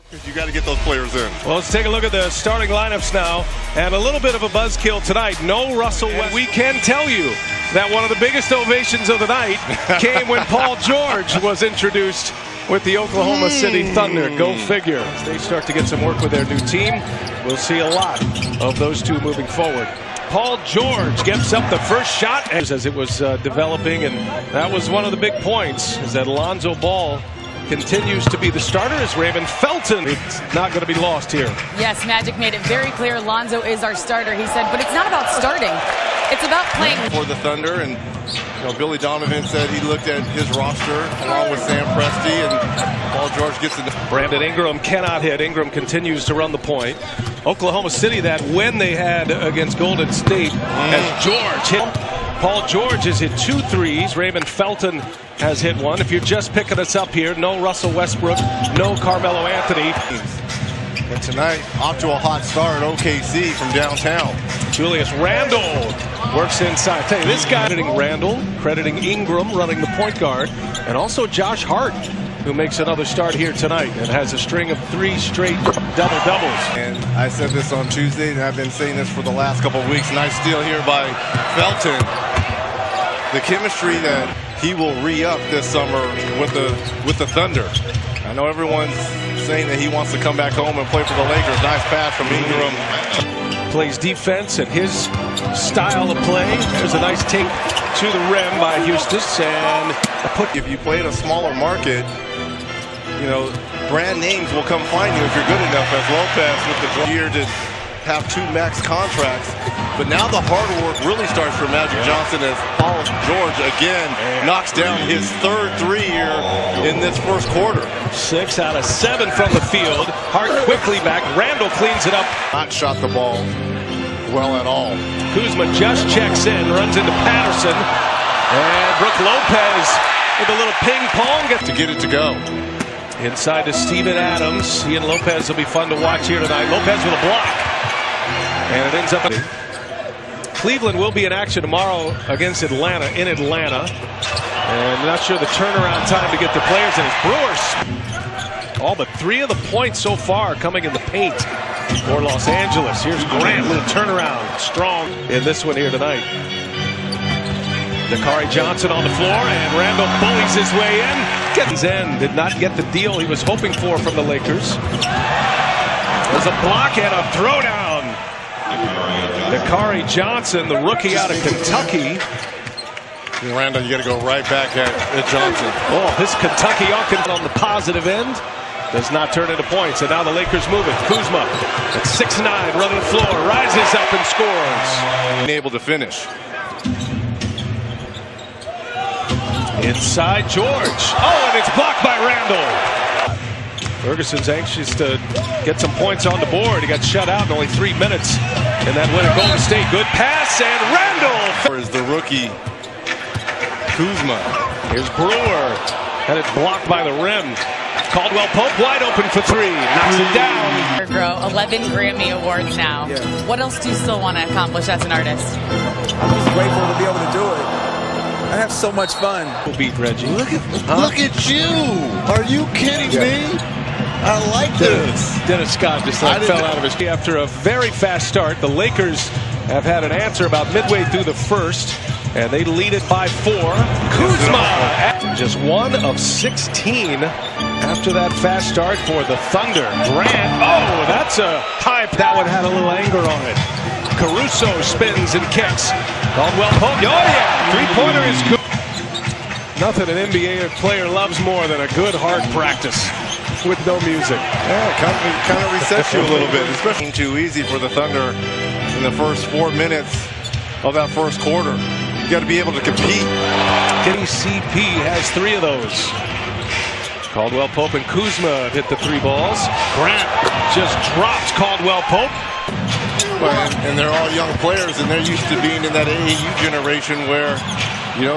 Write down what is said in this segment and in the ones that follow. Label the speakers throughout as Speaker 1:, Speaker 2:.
Speaker 1: You got to get those players in.
Speaker 2: Well, let's take a look at the starting lineups now, and a little bit of a buzzkill tonight. No Russell Westbrook. We can tell you that one of the biggest ovations of the night came when Paul George was introduced with the Oklahoma City Thunder. Go figure. As they start to get some work with their new team, we'll see a lot of those two moving forward. Paul George gets up the first shot as it was developing, and that was one of the big points, is that Lonzo Ball continues to be the starter as Raymond Felton. It's not going to be lost here.
Speaker 3: Yes, Magic made it very clear Lonzo is our starter, he said, but it's not about starting. It's about playing.
Speaker 1: For the Thunder, and Billy Donovan said he looked at his roster along with Sam Presti, and Paul George gets it.
Speaker 2: Brandon Ingram cannot hit. Ingram continues to run the point. Oklahoma City, that win they had against Golden State, as George hit. Paul George has hit 2 threes. Raymond Felton has hit 1. If you're just picking us up here, no Russell Westbrook, no Carmelo Anthony.
Speaker 1: And tonight, off to a hot start, OKC from downtown.
Speaker 2: Julius Randle works inside. I tell you, this guy crediting Randle, crediting Ingram running the point guard, and also Josh Hart, who makes another start here tonight and has a string of 3 straight double-doubles.
Speaker 1: And I said this on Tuesday, and I've been saying this for the last couple of weeks. Nice steal here by Felton. The chemistry that he will re-up this summer with the Thunder. I know everyone's saying that he wants to come back home and play for the Lakers. Nice pass from Ingram.
Speaker 2: Plays defense and his style of play. There's a nice take to the rim by Eustace, and
Speaker 1: if you play in a smaller market, brand names will come find you if you're good enough. As Lopez with the year to have 2 max contracts, but now the hard work really starts for Magic Johnson as Paul George again knocks down his 3rd 3 here in this first quarter.
Speaker 2: 6 out of 7 from the field. Hart quickly back. Randle cleans it up.
Speaker 1: Not shot the ball well at all.
Speaker 2: Kuzma just checks in, runs into Patterson, and Brook Lopez with a little ping pong
Speaker 1: to get it to go.
Speaker 2: Inside to Steven Adams. He and Lopez will be fun to watch here tonight. Lopez with a block. And it ends up. Cleveland will be in action tomorrow against Atlanta in Atlanta. And not sure the turnaround time to get the players in. It's Brewers. All but 3 of the points so far coming in the paint for Los Angeles. Here's Grant, little turnaround. Strong in this one here tonight. Dakari Johnson on the floor, and Randle bullies his way in. Gets in. Did not get the deal he was hoping for from the Lakers. There's a block and a throwdown. Dakari Johnson, the rookie out of Kentucky.
Speaker 1: Randle, you got to go right back at Johnson.
Speaker 2: Oh, this Kentucky on the positive end does not turn into points. And now the Lakers moving. Kuzma at 6'9", running the floor, rises up and scores.
Speaker 1: Unable to finish.
Speaker 2: Inside George. Oh, and it's blocked by Randle. Ferguson's anxious to get some points on the board. He got shut out in only 3 minutes in that win at Golden State. Good pass, and Randle.
Speaker 1: Is the rookie Kuzma.
Speaker 2: Here's Brewer, and it's blocked by the rim. Caldwell Pope wide open for 3. Knocks it down.
Speaker 3: 11 Grammy Awards now.
Speaker 4: Yeah.
Speaker 3: What else do you still want to accomplish as an artist?
Speaker 4: I'm just grateful to be able to do it. I have so much fun.
Speaker 2: We'll beat Reggie.
Speaker 1: Look at you! Are you kidding me? I like this.
Speaker 2: Dennis Scott just fell out of his key after a very fast start. The Lakers have had an answer about midway through the first, and they lead it by 4. Kuzma, just 1 of 16 after that fast start for the Thunder. Grant, oh, that's a hype. That one had a little anger on it. Caruso spins and kicks. Caldwell Pope, oh yeah, 3-pointer is good. Nothing an NBA player loves more than a good hard practice with no music.
Speaker 1: Yeah, kind of resets you a little bit, especially too easy for the Thunder in the first 4 minutes of that first quarter. You got to be able to compete.
Speaker 2: KCP has 3 of those. Caldwell Pope and Kuzma hit the 3 balls. Grant just drops Caldwell Pope.
Speaker 1: And they're all young players, and they're used to being in that AAU generation where, you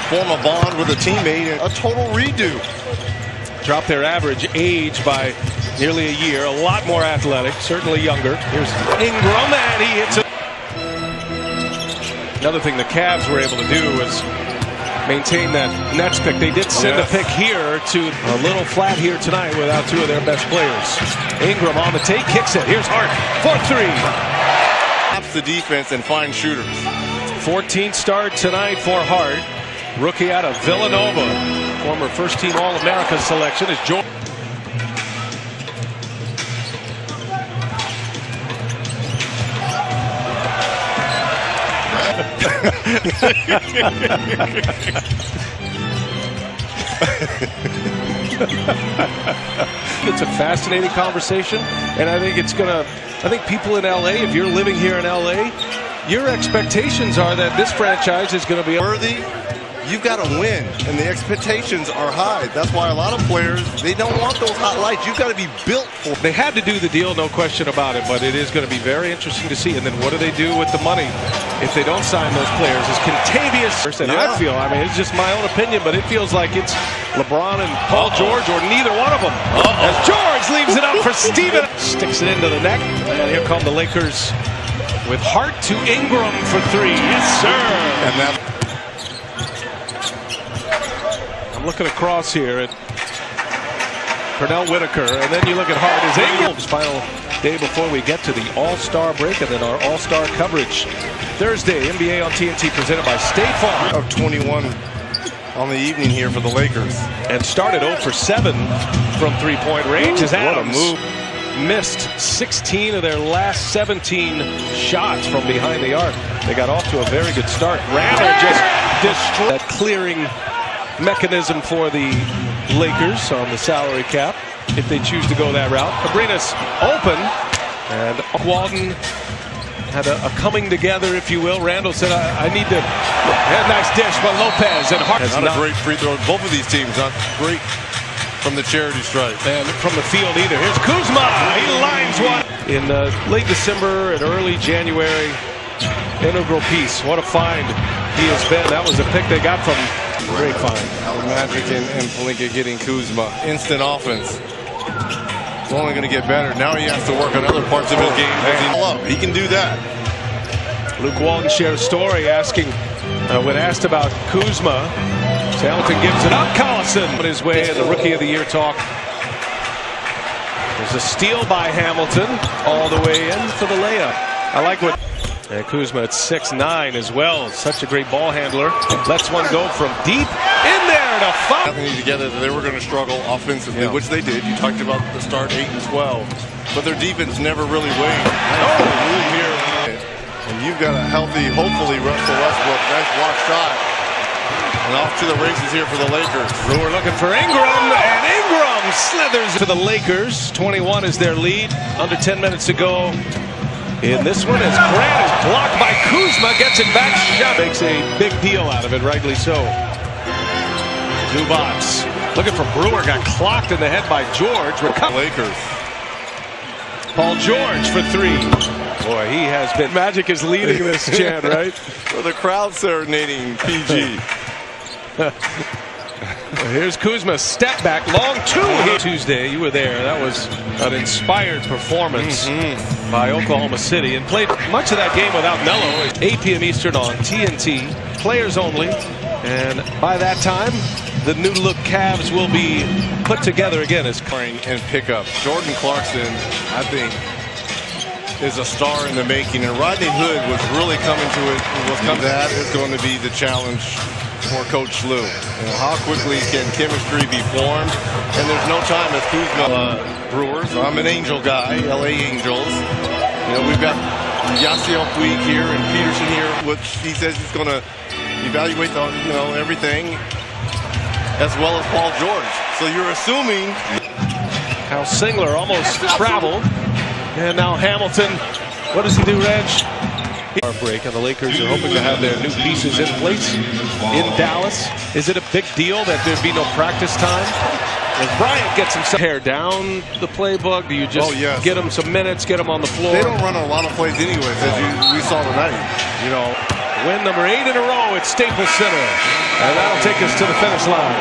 Speaker 1: form a bond with a teammate and a total redo.
Speaker 2: Drop their average age by nearly a year. A lot more athletic, certainly younger. Here's Ingram, and he hits it. Another thing the Cavs were able to do was maintain that Nets pick. They did send a pick here to a little flat here tonight without two of their best players. Ingram on the take, kicks it. Here's Hart for three.
Speaker 1: Stops the defense and finds shooters.
Speaker 2: 14th start tonight for Hart. Rookie out of Villanova. Former first-team All-America selection is George. It's a fascinating conversation, and I think it's gonna. I think people in LA, if you're living here in LA, your expectations are that this franchise is going to be
Speaker 1: worthy. You've got to win, and the expectations are high. That's why a lot of players, they don't want those hot lights. You've got to be built for it.
Speaker 2: They had to do the deal, no question about it, but it is going to be very interesting to see. And then what do they do with the money if they don't sign those players? Is Contavious, and I feel, I mean, it's just my own opinion, but it feels like it's LeBron and Paul George or neither one of them. As George leaves it up for Steven. Sticks it into the net, and here come the Lakers with Hart to Ingram for three. Yes, sir.
Speaker 1: And that.
Speaker 2: I'm looking across here at Pernell Whitaker, and then you look at Hart as Ingram's final day before we get to the All-Star break and then our All-Star coverage. Thursday, NBA on TNT presented by State Farm.
Speaker 1: Of 21 on the evening here for the Lakers.
Speaker 2: And started 0 for 7 from three-point range as Adams
Speaker 1: what a move.
Speaker 2: Missed 16 of their last 17 shots from behind the arc. They got off to a very good start. Randall just destroyed that clearing mechanism for the Lakers on the salary cap if they choose to go that route. Abrinas open, and Walden had a coming together, if you will. Randall said, I need to. Nice dish by Lopez, and Hart.
Speaker 1: Not a great free throw. Both of these teams not great from the charity stripe.
Speaker 2: And from the field either. Here's Kuzma. He lines one. In late December and early January, integral piece. What a find he has been. That was a pick they got from great find.
Speaker 1: Magic and Pelinka getting Kuzma. Instant offense. It's only going to get better. Now he has to work on other parts of his game. He can do that.
Speaker 2: Luke Walton shared a story asking, when asked about Kuzma, Hamilton gives it up. Collison on his way in the Rookie of the Year talk. There's a steal by Hamilton all the way in for the layup. I like what. And Kuzma at 6'9" as well. Such a great ball handler. Lets one go from deep in there to foul.
Speaker 1: Nothing together that they were going to struggle offensively, which they did. You talked about the start 8 and 12, but their defense never really waned. Here, and you've got a healthy, hopefully, Russell Westbrook. Nice block shot. And off to the races here for the Lakers.
Speaker 2: Brewer looking for Ingram, and Ingram slithers to the Lakers. 21 is their lead. Under 10 minutes to go in this one, as Grant is blocked by Kuzma, gets it back, shot. Makes a big deal out of it, rightly so. Zubac looking for Brewer, got clocked in the head by George.
Speaker 1: Lakers.
Speaker 2: Paul George for three. Boy, he has been. Magic is leading this chant, right?
Speaker 1: For the crowd serenading PG.
Speaker 2: Here's Kuzma, step back, long two. Tuesday, you were there. That was an inspired performance by Oklahoma City, and played much of that game without Melo. 8 p.m. Eastern on TNT, players only. And by that time, the new look Cavs will be put together again as
Speaker 1: and pickup. Jordan Clarkson, I think, is a star in the making, and Rodney Hood was really coming to it. That is going to be the challenge for Coach Lou. How quickly can chemistry be formed? And there's no time as Kuzma. Brewers. I'm an Angel guy, LA Angels. We've got Yasiel Puig here and Peterson here, which he says he's going to evaluate everything, as well as Paul George. So you're assuming.
Speaker 2: How Singler almost traveled, and now Hamilton. What does he do, Reg? Our break, and the Lakers are hoping to have their new pieces in place in Dallas. Is it a big deal that there'd be no practice time? As Bryant gets himself hair down the playbook, do you just get him some minutes, get him on the floor?
Speaker 1: They don't run a lot of plays anyways, as we saw tonight.
Speaker 2: Win number 8 in a row at Staples Center, and that'll take us to the finish line.